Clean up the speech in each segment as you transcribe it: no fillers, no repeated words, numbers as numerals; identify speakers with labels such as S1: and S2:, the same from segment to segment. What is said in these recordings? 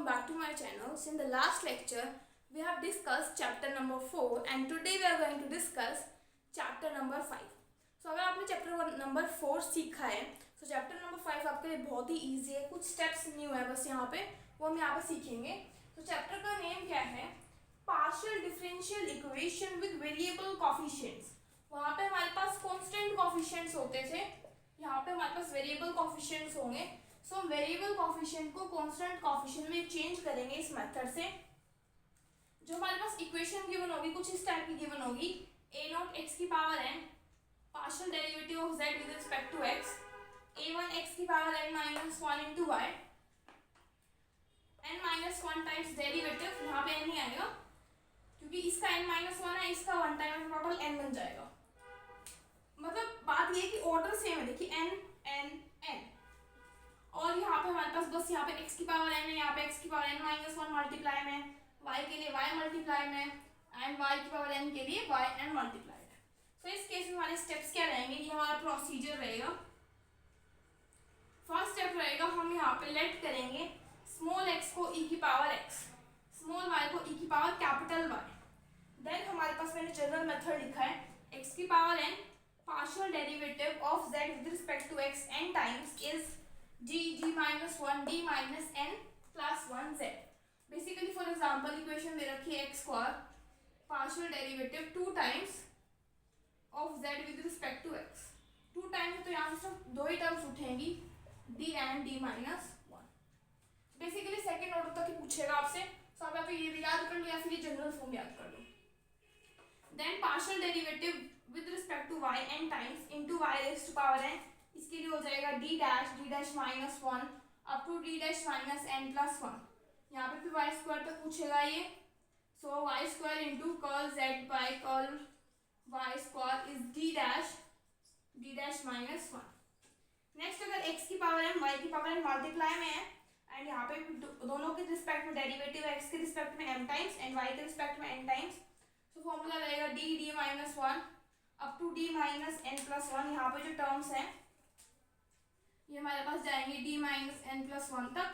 S1: back to my channel. So in the last lecture, we have discussed chapter number 4 and today we are going to discuss chapter number 5. So अगर आपने chapter number 4 सीखा है तो chapter number 5 आपके लिए बहुत ही easy है. कुछ steps new है बस यहाँ पे, वो हम यहाँ पे सीखेंगे. तो chapter का name क्या है? Partial differential equation with variable coefficients. वहाँ पे हमारे पास constant coefficients होते थे, यहाँ पे हमारे पास variable coefficients होंगे. सो हम वेरिएबल कॉफिशिएंट को कांस्टेंट कॉफिशिएंट में चेंज करेंगे इस मेथड से. जो हमारे पास इक्वेशन गिवन होगी कुछ इस टाइप की गिवन होगी. a0 x की power n partial derivative of z with respect to x a1 x की power n minus 1 into y n minus 1 times derivative. यहाँ पे n ही आएगा क्योंकि इसका n माइनस 1 है, इसका 1 टाइम टोटल n बन जाएगा. मतलब बात ये कि ऑर्डर सेम है. देखिए n n n और यहाँ पे हमारे पास बस यहाँ पे x की पावर n है, यहाँ पे x की पावर n माइनस 1 मल्टीप्लाई में, y के लिए y मल्टीप्लाई में एंड y की पावर n के लिए y n मल्टीप्लाई है. सो इस केस में हमारे स्टेप्स क्या रहेंगे, ये हमारा प्रोसीजर रहेगा. फर्स्ट स्टेप रहेगा हम यहाँ पे लेट करेंगे स्मॉल x को e की पावर x, स्मॉल y को e की पावर कैपिटल y. देन हमारे पास मैंने जनरल मेथड लिखा है x की power n partial derivative of z with respect to x n times is g minus 1 d minus n plus 1 z. Basically for example equation दे रखी है x square partial derivative 2 times of z with respect to x. 2 times तो यहाँ से दो ही terms उठेंगी d and d minus 1. Basically second order तक ही पूछेगा आपसे. सो आप यहाँ पे ये याद कर लो या फिर ये जनरल फॉर्म याद कर लो. Then partial derivative with respect to y n times into y raised to power n. इसके लिए हो जाएगा d dash minus 1 up to d dash minus n plus 1. यहाँ पे फिर y स्क्वायर तक पूछेगा ये. So y square into curl z by curl y square is d dash minus 1. Next अगर x की पावर m y की power n multiply में है एंड यहाँ पे दोनों के रिस्पेक्ट में डेरिवेटिव है, x के रिस्पेक्ट में m टाइम्स एंड y के रिस्पेक्ट में n टाइम्स. सो फॉर्मूला रहेगा d minus 1 up to d minus n plus 1. यहाँ पे जो टर्म्स हैं ये हमारे पास जाएंगे d माइनस n प्लस 1 तक.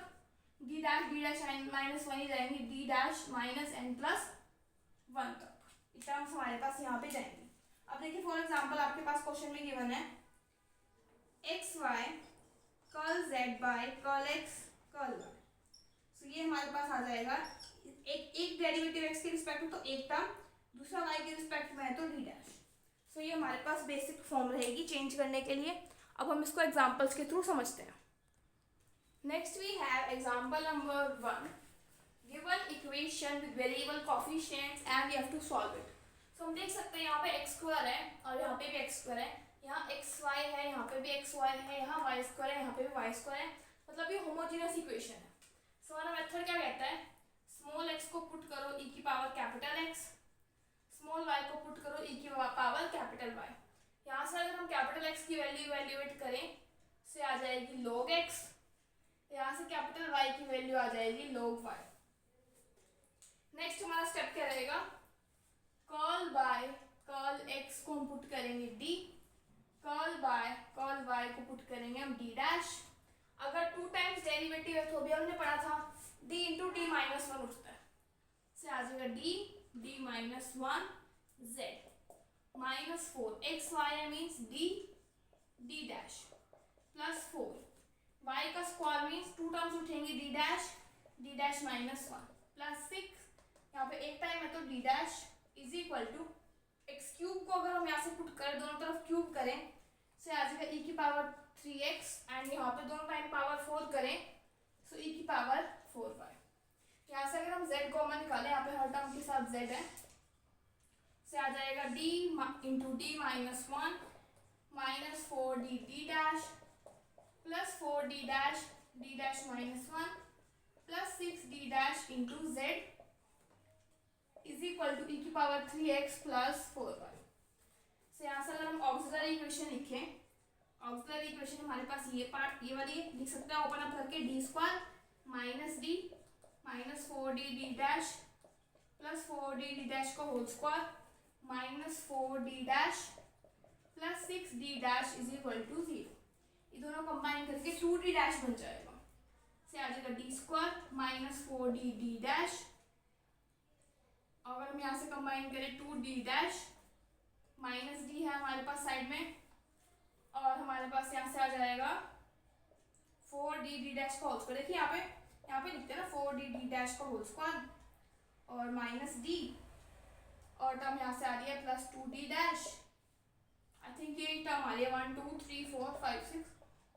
S1: d डैश माइनस 1 ही जाएंगे d dash minus n plus 1 तक. ये टर्म्स हमारे पास यहाँ पे जाएंगे. अब देखिए फॉर एग्जांपल आपके पास क्वेश्चन में गिवन है x y curl z by curl x curl y. So ये हमारे पास आ जाएगा एक डेरिवेटिव x के रिस्पेक्ट में तो एक टर्म, दूसरा y के रिस्पेक्ट में है तो d डैश. सो ये हमारे पास बेसिक फॉर्म रहेगी चेंज करने के लिए. अब हम इसको एग्जांपल्स के थ्रू समझते हैं. Next we have example number 1. Given equation with variable coefficients and we have to solve it. So हम देख सकते हैं यहाँ पे x स्क्वायर है और यहाँ पे भी x स्क्वायर है, यहाँ xy है, यहाँ पे भी xy है, यहाँ y स्क्वायर है, यहाँ पे भी y स्क्वायर है. मतलब ये होमोजेनियस इक्वेशन है. सो हमारा मेथड क्या कहता है, स्मॉल x को पुट करो e की power capital x, small y को पुट करो e की पावर कैपिटल y. यहाँ से अगर हम कैपिटल x की वैल्यू इवैल्यूएट करें से आ जाएगी log x, यहाँ से कैपिटल y की वैल्यू आ जाएगी log y. नेक्स्ट हमारा स्टेप क्या रहेगा, कर्ल बाय कर्ल x को हम पुट करेंगे d, curl by curl y को पुट करेंगे हम d डैश. अगर 2 टाइम्स डेरिवेटिव है तो भी हमने पढ़ा था d इंटू d माइनस 1 उठता है, से आ जाएगा d minus 1 z minus 4 x y means d dash plus 4 y का स्क्वायर मीन्स 2 टर्म्स उठेंगे d डैश माइनस 1 प्लस 6. यहाँ पे एक टाइम है तो d dash is equal to x cube को अगर हम यहाँ से पुट करें दोनों तरफ क्यूब करें से आ जाएगा e की पावर 3x एंड यहाँ पे दोनों टाइम पावर 4 करें सो e की पावर 4y. यहाँ से अगर हम z कॉमन निकालें, यहाँ पे हर टर्म के साथ z है, से आ जाएगा d into d minus 1 minus 4d d dash plus 4d dash minus 1 plus 6d dash into z is equal to e की पावर 3x प्लस 4y. से यहाँ से अगर हम ऑक्सिलरी इक्वेशन लिखें, ऑक्सिलरी इक्वेशन हमारे पास ये पार्ट ये वाली लिख सकते हैं ओपन अप करके d square minus d minus 4d d dash plus 4d d dash का whole square minus 4d dash plus 6d dash is equal to 0. ये दोनों कंबाइन करके 2d डैश बन जाएगा. से आ जाएगा D square minus 4d d dash. अगर हम यहाँ से कंबाइन करें 2d डैश माइनस डी है हमारे पास साइड में, और हमारे पास यहाँ से आ जाएगा 4d डी डैश का होल स्क्वायर। देखिए यहाँ पे लिखते हैं ना 4d डी डैश का होल स्क्वायर और माइनस डी, और टर्म यहाँ से आ रही है plus 2d dash. I think ये टर्म आ रही है 1 2 3 4 5 6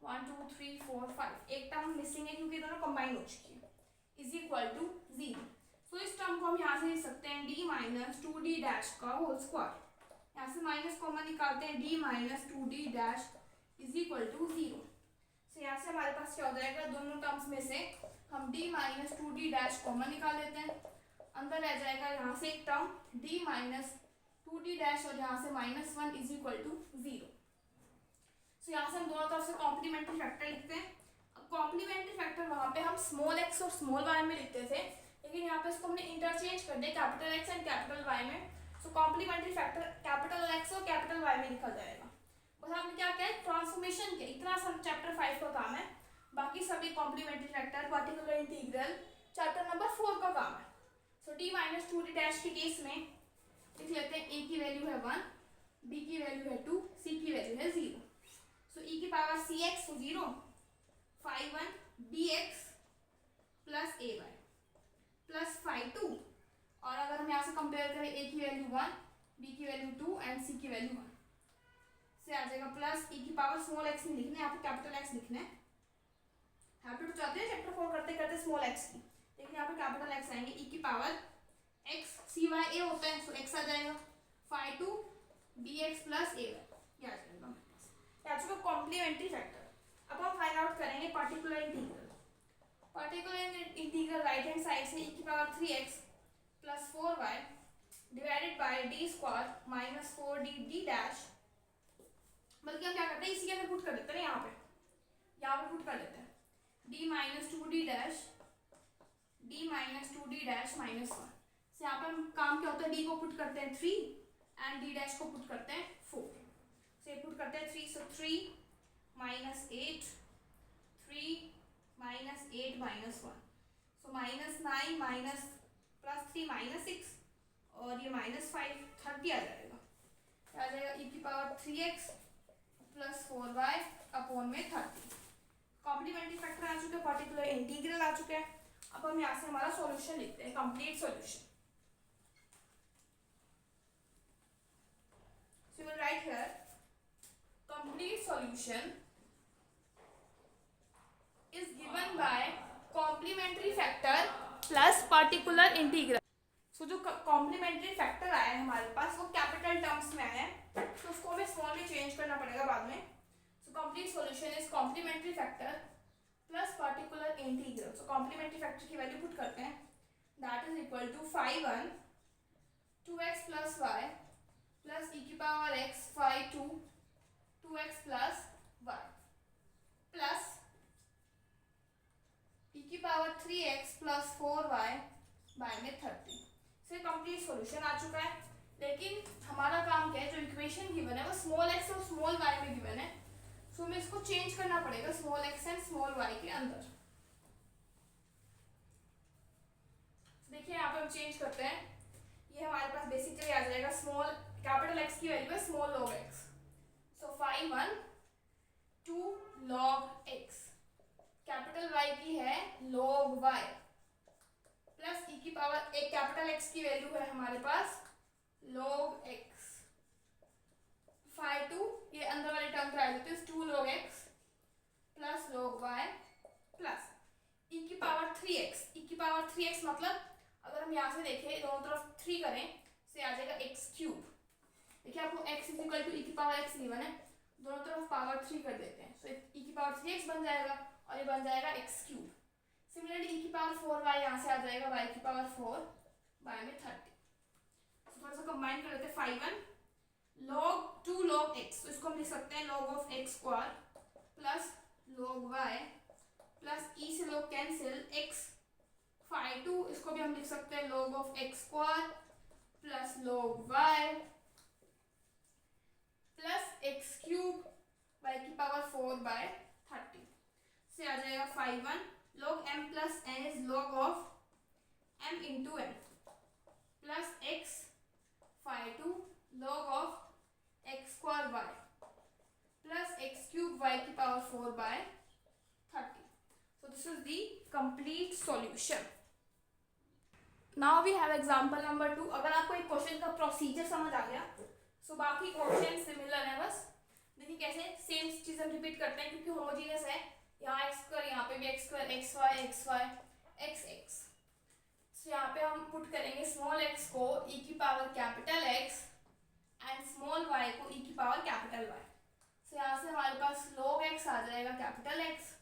S1: 1 2 3 4 5, एक टर्म मिसिंग है क्योंकि दोनों कंबाइन हो चुकी है, इज इक्वल टू 0। सो इस टर्म को हम यहाँ से लिख सकते हैं d माइनस 2d डैश का होल स्क्वायर। यहाँ से माइनस कॉमन निकालते हैं d minus 2d dash is equal to 0। So यहाँ से हमारे पास क्या हो जाएगा, दोनों टर्म्स में से हम d minus 2d dash common निकाल लेते हैं, अंदर रह जाएगा यहाँ से एक term d minus 2d dash और यहाँ से minus 1 is equal to 0। So यहाँ से हम दोनों तरफ से कॉम्प्लीमेंट्री फैक्टर लिखते हैं। अब कॉम्प्लीमेंट्री फैक्टर वहाँ पे हम स्मॉल x और स्मॉल y में लिखते थे, लेकिन यहाँ पे इसको हमने इंटरचेंज कर दिया capital X and capital Y में। सो कॉम्प्लीमेंट्री फैक्टर कैपिटल X और कैपिटल Y में लिखा जाएगा। बस आपने क्या किया, ट्रांसफॉर्मेशन के इतना सब चैप्टर 5 का काम है, बाकी सभी complementary factor particular integral chapter number 4 का काम है। So d minus 2d dash के केस में लिख लेते हैं a की वैल्यू है 1, b की वैल्यू है 2, c की वैल्यू है 0। सो e की power cx 0 phi 1 dx plus ay plus phi 2, और अगर हम यहाँ से कंपेयर करें a की वैल्यू 1, b की वैल्यू 2 एंड c की वैल्यू 1, से आ जाएगा प्लस e की पावर स्मॉल x नहीं लिखना है, यहाँ पे कैपिटल X लिखना है। यहाँ पे तो चाहते हैं चैप्टर 4 करते करते स्मॉल x की, लेकिन यहाँ पे कैपिटल X आएंगे। e की पावर x cy a होता है, सो x आ जाएगा phi 2 dx प्लस ay, ये आ जाएगा हमारे कॉम्प्लीमेंट्री फैक्टर। अब हम फाइंड आउट करेंगे particular integral. Particular integral right hand side से e की power 3x plus 4y divided by D square minus 4d d dash, बल्कि हम क्या करते हैं इसी के अंदर पुट कर देते हैं, यहाँ पे पुट कर देते हैं d minus 2d dash minus 1। से यहाँ पर हम काम क्या होता है, d को पुट करते हैं 3 एंड d डैश को पुट करते हैं 4। से पुट करते हैं 3, सो 3 minus 8 minus 1, so minus 9 minus plus 3 minus 6, और ये माइनस 5 30 आ जाएगा। आ जाएगा e की power 3x plus 4y upon में 30। कॉम्प्लीमेंट्री फैक्टर आ चुके हैं, पार्टिकुलर इंटीग्रल आ चुके हैं। अब हम यहाँ से हमारा सॉल्यूशन लिखते हैं, complete solution. So we will write here complete solution is given by complementary factor plus particular integral। So जो complementary factor आया है हमारे पास वो कैपिटल टर्म्स में आया है, तो उसको हमें स्मॉल में चेंज करना पड़ेगा बाद में। So complete solution is complementary factor plus particular integral। So complementary factor की वैल्यू पुट करते हैं, that is equal to phi 1 2x plus y plus e की power x phi 2 2x plus y plus e की power 3x plus 4y by में 30। से complete solution आ चुका है, लेकिन हमारा काम क्या है, जो इक्वेशन गिवन है वो स्मॉल x और स्मॉल y में गिवन है, सो हमें इसको चेंज करना पड़ेगा small x and small y के अंदर। देखिए यहाँ पे हम चेंज करते हैं, ये हमारे पास बेसिकली आ जाएगा स्मॉल कैपिटल X की वैल्यू है स्मॉल log x, सो phi 1 2 log x, capital Y की है log y, प्लस e की पावर एक कैपिटल X की वैल्यू है हमारे पास log x, phi 2 ये अंदर वाले टर्म को आ जाते हैं 2 log x plus log y plus e की पावर 3x मतलब अगर हम यहाँ से देखें दोनों तरफ 3 करें से आ जाएगा x क्यूब। देखिए आपको x is equal to e की पावर x गिवन है, दोनों तरफ पावर 3 कर देते हैं, सो e की पावर 3x बन जाएगा और ये बन जाएगा x क्यूब। सिमिलरली e की पावर 4y यहाँ से आ जाएगा y की पावर 4 बाय में 30। तो थोड़ा सा कंबाइन कर लेते हैं, phi 1 log 2 log x, तो इसको हम लिख सकते हैं log of x square plus log y plus e से log कैंसिल x, phi 2 इसको भी हम लिख सकते हैं log of x square plus log y plus x cube y की पावर 4 बाय 30। से आ जाएगा phi 1 log m plus n is log of m into n plus x phi 2 log of x square y plus x cube y की power 4 by 30. So this is the complete solution. Now we have example number 2. अगर आपको एक question का procedure समझ आ गया सो बाकी question similar है, बस देखिए कैसे सेम चीज हम रिपीट करते हैं क्योंकि होमोजीनियस है. यहाँ एक्स स्क्वायर, यहाँ पे भी x square, x y x x. So यहाँ पे हम पुट करेंगे स्मॉल एक्स को ई की power capital x and small y को ई की पावर कैपिटल वाई. सो यहाँ से हमारे पास log एक्स आ जाएगा कैपिटल एक्स,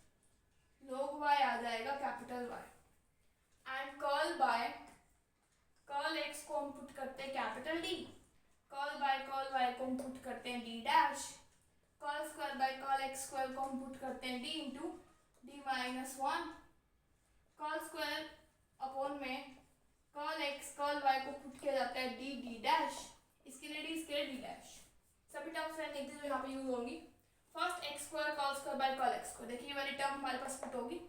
S1: log वाई आ जाएगा capital y and curl by curl x को हम पुट करते हैं capital d, curl by curl y को हम पुट करते हैं D dash, curl square by curl x square को हम पुट करते हैं d into D minus 1, curl square upon में कर्ल एक्स कर्ल वाई को पुट किया जाता है डी डी डैश, इसके लिए डी इसके लिए डी डैश. सभी टर्म्स मैंने लिख दी जो यहाँ पे यूज होंगी. First x square curl square by curl x square, देखिए ये वाली टर्म हमारे पास पुट होगी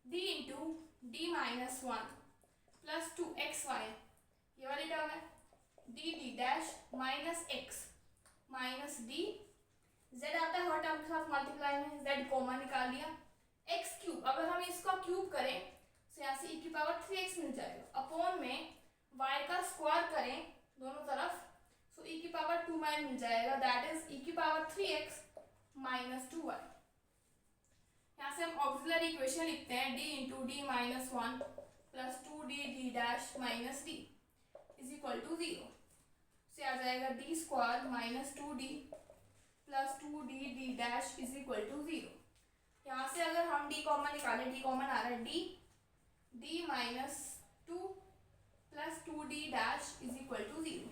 S1: D into D minus 1 plus 2xy, ये वाली टर्म है D d dash minus x minus D, z आता है हर टर्म के साथ मल्टीप्लाई में, z कॉमन निकाल लिया, x क्यूब अगर हम इसका क्यूब करें तो यहाँ से e की पावर 3x मिल जाएगा अपॉन में y का स्क्वायर करें दोनों तरफ सो e की पावर 2y मिल जाएगा दैट इज e की पावर 3x माइनस 2y. यहाँ से हम ऑक्सिलरी इक्वेशन लिखते हैं d into D minus 1 plus 2d d dash minus d is equal to 0. से आ जाएगा d square minus 2d plus 2d d dash is equal to 0. यहाँ से अगर हम d कॉमन निकालें, d कॉमन आ रहा है d minus 2 plus 2d dash is equal to 0.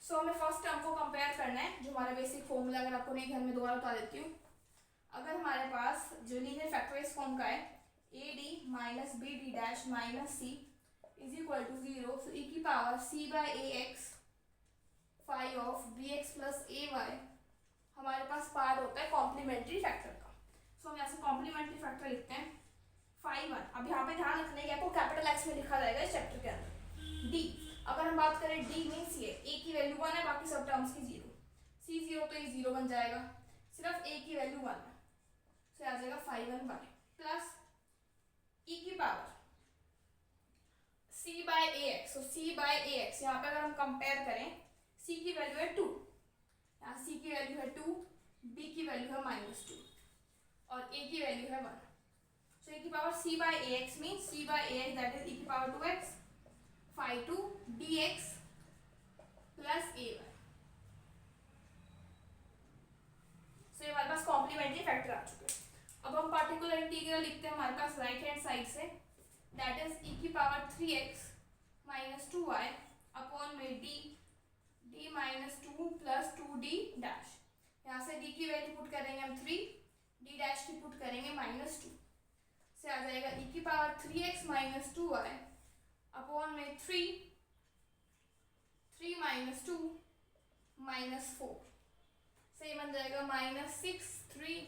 S1: सो हमें फर्स्ट टर्म को कंपेयर करना है जो हमारा बेसिक फॉर्मूला, अगर आपको नहीं घर में दोबारा बता देती हूँ. अगर हमारे पास जो लीनियर फैक्टराइज फॉर्म का है A D minus B D dash minus C is equal to 0, so E की power C by A X phi of B X plus A Y हमारे पास पार्ट होता है कॉम्प्लीमेंट्री फैक्टर का. सो हम यहाँ से कॉम्प्लीमेंट्री फैक्टर लिखते हैं फाई 1. अब यहाँ पे ध्यान रखने की आपको कैपिटल एक्स में लिखा जाएगा इस चैप्टर के अंदर. डी अगर हम बात करें डी मीन्स ये ए की वैल्यू 1 है बाकी सब टर्म्स की 0, सी 0 तो ये 0 बन जाएगा, सिर्फ ए की वैल्यू 1 है सो आ जाएगा फाई 1 बाय प्लस ई की power c by A x. So c by A x यहाँ पे अगर हम कंपेयर करें c की वैल्यू है 2, यहाँ c की वैल्यू है 2, b की वैल्यू है माइनस 2 और a की वैल्यू है 1. सो e की power c by A X means c by A X that is e की power 2x phi 2 dx plus a y. So ये हमारे पास कॉम्प्लीमेंट्री फैक्टर आ चुके हैं. अब हम पार्टिकुलर इंटीग्रल लिखते हैं हमारे पास राइट हैंड साइड से दैट इज e की power 3x minus 2y upon में d minus 2 plus 2d dash. यहाँ से d की वैल्यू पुट करेंगे हम 3, d डैश की पुट करेंगे माइनस 2 से आ जाएगा e की power 3x minus 2y upon में 3 माइनस 2 माइनस 4 से बन जाएगा minus 6 3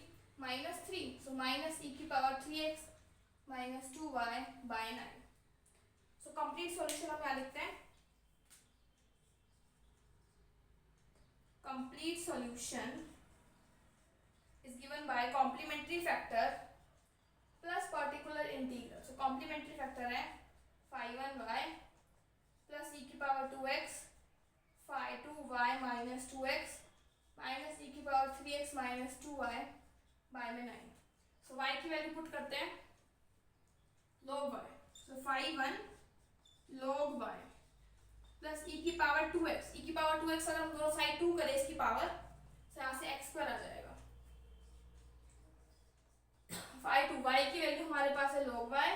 S1: minus 3 so minus e की power 3x minus 2y by 9. So complete solution हम यहाँ लिखते हैं complete solution is given by complementary factor plus particular integral. So complementary factor है फाई 1y प्लस ई की power 2x phi 2y minus 2x minus e की power 3x minus 2y by में 9. So y की value put करते हैं log y. सो phi 1 log y plus e की power 2x, e की power 2x अगर हम दोनों साइड 2 करें इसकी पावर तो यहाँ से x स्क्वायर आ जाएगा. फाई 2 y की वैल्यू हमारे पास है log y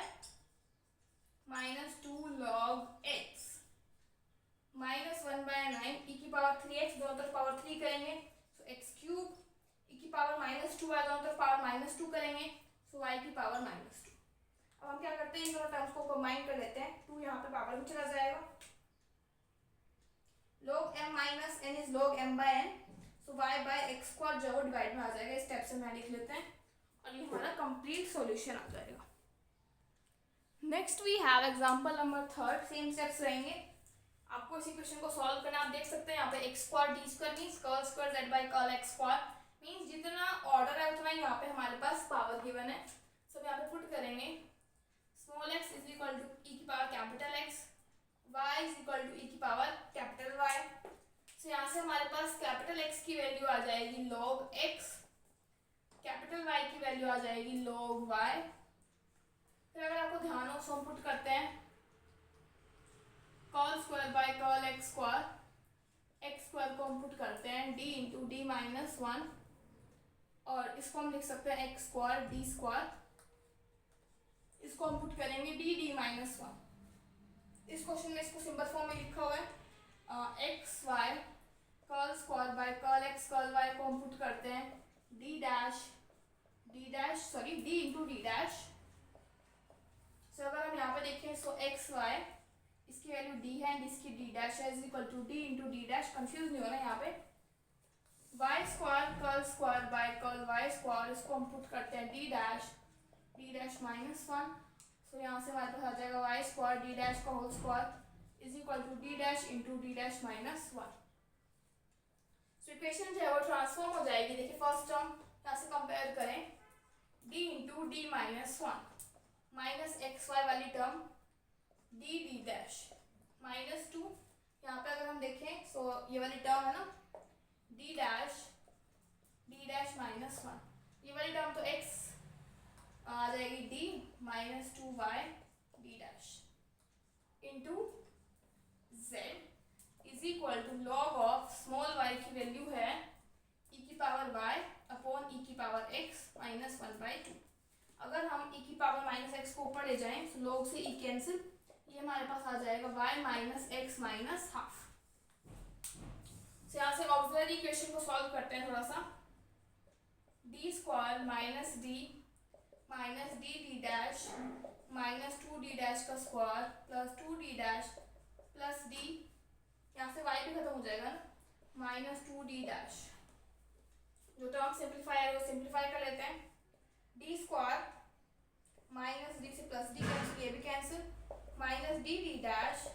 S1: minus 2 log x minus 1 by 9 e की पावर 3x दोनों तरफ पावर 3 करेंगे सो x क्यूब e की पावर माइनस 2 y दोनों तरफ पावर माइनस 2 करेंगे सो y की पावर माइनस 2. अब हम क्या करते हैं इन दोनों टर्म्स को कंबाइन कर लेते हैं. 2 यहाँ पे पावर में चला जाएगा. log m minus n is log m by n so y by x square जो डिवाइड में आ जाएगा. इस स्टेप से मैं लिख लेते हैं और ये हमारा कंप्लीट सॉल्यूशन आ जाएगा. Next we have example number third, same steps रहेंगे। आपको इसी क्वेश्चन को सॉल्व करना, आप देख सकते हैं यहाँ पे x square D square means curl square Z by curl x square means जितना ऑर्डर है उतना यहाँ पे हमारे पास पावर गिवन है। सब यहाँ पे पुट करेंगे। Small x is equal to e की power capital x, y is equal to e की पावर कैपिटल वाई। सो यहाँ से हमारे पास कैपिटल एक्स की वैल्यू आ जाएगी log एक्स, कैपिटल वाई की वैल्यू आ जाएगी log वाई। फिर अगर आपको ध्यान हो सो हम पुट करते हैं curl square by curl x square, x square को हम पुट करते हैं d into D minus one, और इसको हम लिख सकते हैं एक्स स्क्वायर डी स्क्वायर, इसको हम पुट करेंगे डी डी माइनस वन। इस क्वेश्चन में इसको सिंपल फॉर्म में लिखा हुआ है x y curl square by curl x curl y को हम पुट करते हैं D dash sorry d into D dash. So अगर हम यहाँ पे देखें सो एक्स वाई इसकी वैल्यू डी है एंड इसकी डी डैश है is equal to d into D dash, confuse नहीं होना यहाँ पे। Y square curl square by curl Y square, इसको हम पुट करते हैं D dash minus one. So यहाँ से हमारे पास आ जाएगा वाई स्क्वायर डी डैश का whole square is equal to D dash into D dash minus one. So equation जो है वो ट्रांसफॉर्म हो जाएगी। देखिए फर्स्ट टर्म यहाँ से कंपेयर करें d into D minus one minus x y वाली term d d dash minus two, यहाँ पे अगर हम देखें सो ये वाली टर्म है ना डी डैश माइनस वन, ये वाली टर्म तो एक्स आ जाएगी D minus two Y D dash into Z is equal to log of small Y की वैल्यू है ई की पावर वाई अपॉन ई की power X minus one by two. अगर हम ई की पावर माइनस एक्स को ऊपर ले जाएं तो लॉग से ई कैंसिल, ये हमारे पास आ जाएगा Y minus x minus half. यहाँ से ऑक्सिलरी इक्वेशन को सॉल्व करते हैं थोड़ा सा। D square minus d d dash minus two D dash का square plus two D dash plus d, यहाँ से वाई भी खत्म हो जाएगा ना, माइनस टू डी डैश। जो टर्म सिंप्लीफाई है वो सिंप्लीफाई कर लेते हैं। डी स्क्वायर माइनस डी से प्लस डी कैंसिल, ये भी cancel, minus d d dash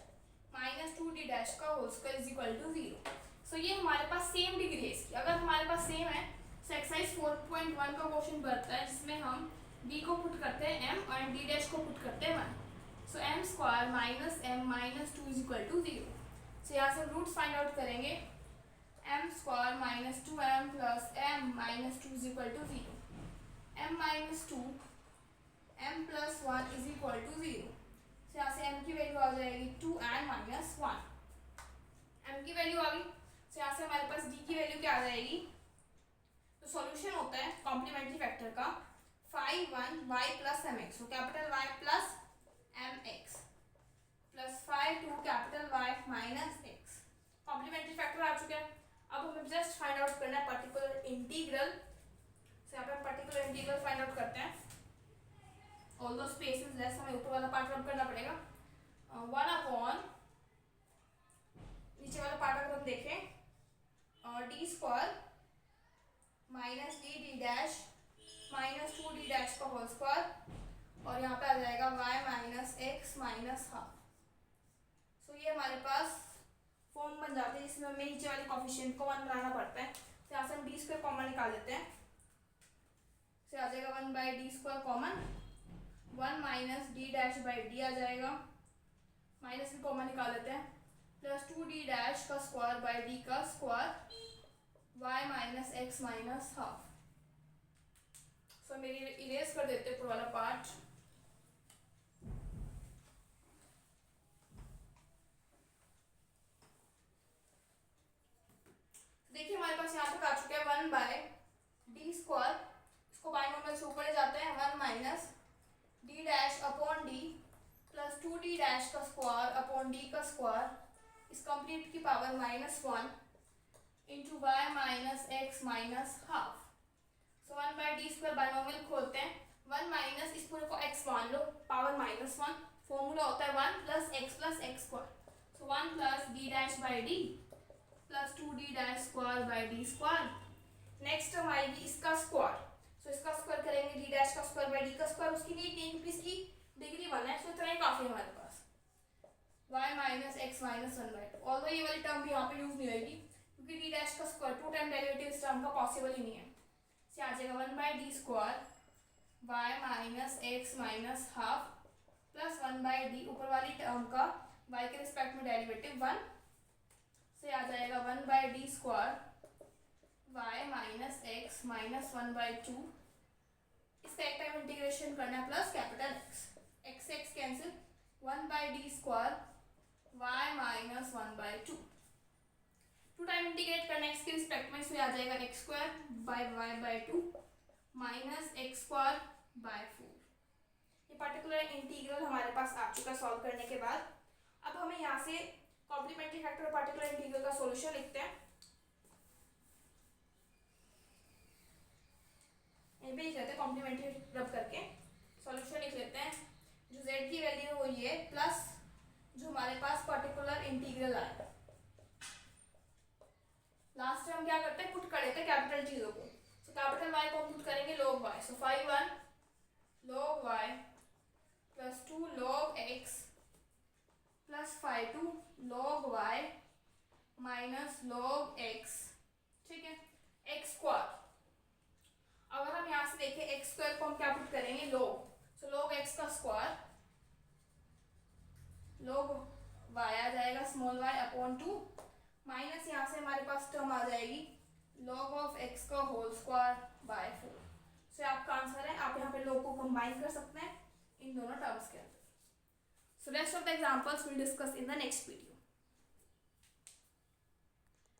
S1: minus two D dash का whole square is equal to zero. सो ये हमारे पास सेम डिग्री है इसकी। अगर हमारे पास सेम है तो एक्सरसाइज 4.1 का क्वेश्चन बनता है जिसमें हम b को पुट करते हैं m और d डैश को पुट करते हैं 1। So m square minus m minus two is equal to zero. So यहाँ से रूट्स फाइंड आउट करेंगे। m square minus two m plus m minus two is equal to zero, m minus two m plus one is equal to zero. So यहाँ से m की value आ जाएगी 2n minus one, m की value आ गई। सो यहाँ से हमारे पास d की वैल्यू क्या आ जाएगी, तो सॉल्यूशन होता है कॉम्प्लीमेंट्री फैक्टर का phi one y plus m x, capital y plus m x plus phi two capital y minus x. Complementary factor आ चुका है। अब हमें जस्ट फाइंड आउट करना है पर्टिकुलर इंटीग्रल। तो यहाँ पे पर्टिकुलर इंटीग्रल फाइंड आउट करते हैं। ऑल दो स्पेसेस लेस हमें ऊपर वाला पार्ट रब करना पड़ेगा। वन अपॉन नीचे वाला पार्ट अगर हम देखें और d square minus d d dash minus two D dash का होल स्क्वायर और यहाँ पे आ जाएगा Y minus x minus half. So ये हमारे पास फॉर्म बन जाते हैं जिसमें हमें नीचे वाले कॉफिशिएंट को 1 बनाना पड़ता है। तो यहाँ से हम डी स्क्वायर कॉमन निकाल लेते हैं। तो आ जाएगा 1 by D square common, 1 minus D dash by d आ जाएगा, माइनस भी कॉमन निकाल लेते हैं, प्लस टू डी डैश का स्क्वायर बाई डी का square y minus x minus half. So मेरी इरेज कर देते ऊपर वाला पार्ट। देखिए हमारे पास यहाँ तक आ चुका है 1 बाय डी स्क्वायर, इसको बाइनोमियल से ऊपर ले जाते हैं 1 minus D dash upon D plus two D dash का स्क्वायर अपॉन डी का स्क्वायर इस कंप्लीट की power minus one into Y minus x minus half. So 1 by D square binomial खोलते हैं। 1 माइनस इस पूरे को x मान लो, पावर माइनस वन, फॉर्मूला होता है 1 plus X square. So 1 plus D dash by D plus two D dash square by D square. Next हम आएगी इसका स्क्वायर। सो इसका स्क्वायर करेंगे डी डैश का स्क्वायर बाई डी का स्क्वायर, उसकी नीड नहीं क्योंकि इसकी डिग्री इजीली बना है, सो इतना ही काफ़ी है हमारे पास। y minus x minus 1/2, although ये वाली टर्म भी यहाँ पे यूज नहीं होगी क्योंकि डी डैश का स्क्वायर 2 टाइम डेरिवेटिव इस टर्म का पॉसिबल ही नहीं है। इसे आ जाएगा 1/d square y minus x minus half plus 1/d, ऊपर वाली टर्म का y के रिस्पेक्ट में डेरिवेटिव 1 से आ जाएगा 1/d square y minus x minus 1/2। इसका एक टाइम इंटीग्रेशन करना है प्लस कैपिटल x से x cancel 1/d square y minus 1/2। 2 time integrate करना है x के रिस्पेक्ट में, इसमें आ जाएगा x square by y/2 minus x square by 4। ये पर्टिकुलर इंटीग्रल हमारे पास आ चुका सॉल्व करने के बाद। अब हमें यहाँ से कॉम्प्लीमेंट्री फैक्टर और पर्टिकुलर इंटीग्रल का सॉल्यूशन लिखते हैं। ये भी लिख लेते हैं कॉम्प्लीमेंट्री रब करके, सॉल्यूशन लिख लेते हैं। जो z की वैल्यू है वो ये प्लस जो हमारे पास पर्टिकुलर इंटीग्रल आया। लास्ट में हम क्या करते हैं, पुट कर देते हैं कैपिटल चीजों को। सो कैपिटल y को हम पुट करेंगे log y, सो 5/1 log y plus 2 log x plus 5/2 log y minus log x, ठीक है, x स्क्वायर। अगर हम यहाँ से देखें x स्क्वायर को हम क्या पुट करेंगे log, सो log x का स्क्वायर log y आ जाएगा स्मॉल y अपॉन 2 माइनस यहाँ से हमारे पास टर्म आ जाएगी log ऑफ x का होल स्क्वायर बाय 4। सो आपका आंसर है, आप यहाँ पे log को कंबाइन कर सकते हैं इन दोनों टर्म्स के अंदर। So rest of the examples will discuss in the next video.